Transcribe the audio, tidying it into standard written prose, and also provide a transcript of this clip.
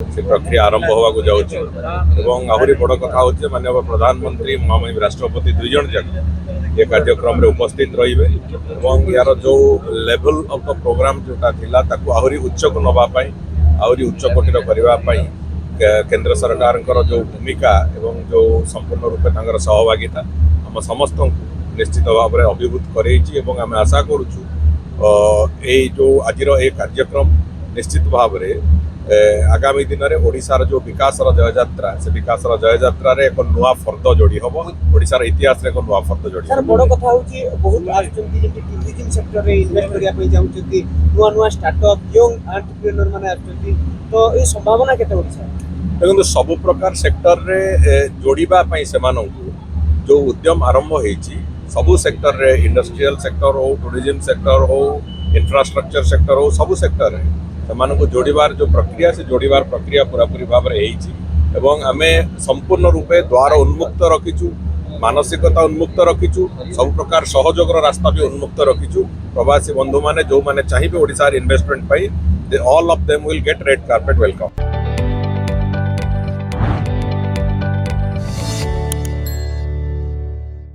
से प्रक्रिया आरंभ होगा आहरी बड़ कथा हूँ माननीय प्रधानमंत्री महामहिम राष्ट्रपति दुई जन जाक ये कार्यक्रम रे उपस्थित रहिबे यार जो लेवल ऑफ द प्रोग्राम जोटा थिला ताकू आहरी उच्च को नबा पाई आहरी उच्च कोटिर करबा पाई केंद्र सरकार जो भूमिका एवं जो संपूर्ण रूपे तांकर सहभागिता हम समस्त निश्चित भाव में अभिभूत करेछि एवं आम आशा करूछु जो आज कार्यक्रम निश्चित भाव में आगामी दिन में ओडिशार जो विकास जययात्रा से विकास जययात्रा रे एक नुआ फर्द जोड़ी हम ओडिशार इतिहास रे एक नुआ फर्द जोड़ी सर बड़ कथा होची बहुत आछंती जे टूरिज्म सेक्टर रे इन्वेस्ट करिया पई जाउछंती नुआ नुआ स्टार्टअप यंग एंटरप्रेन्योर माने आछंती तो ए संभावना केते ओडिशा देखो सब प्रकार सेक्टर रे जोड़ीबा पई सेमानंकु जो उद्यम आरंभ होईची सबु सेक्टर रे इंडस्ट्रियल सेक्टर हो टूरिज्म सेक्टर हो इंफ्रास्ट्रक्चर सेक्टर हो सबु सेक्टर रे सेमानंकु जोड़ीबार जो प्रक्रिया से जोड़ीबार प्रक्रिया पूरापूरी भाव में होईची एवं आमे संपूर्ण रूपे द्वार उन्मुक्त रखिचु मानसिकता उन्मुक्त रखिचु सब प्रकार सहयोगर रास्ता भी उन्मुक्त रखिचु प्रवासी बंधु माने जो माने चाहिए Odisha investment pi all of them will get red carpet welcome.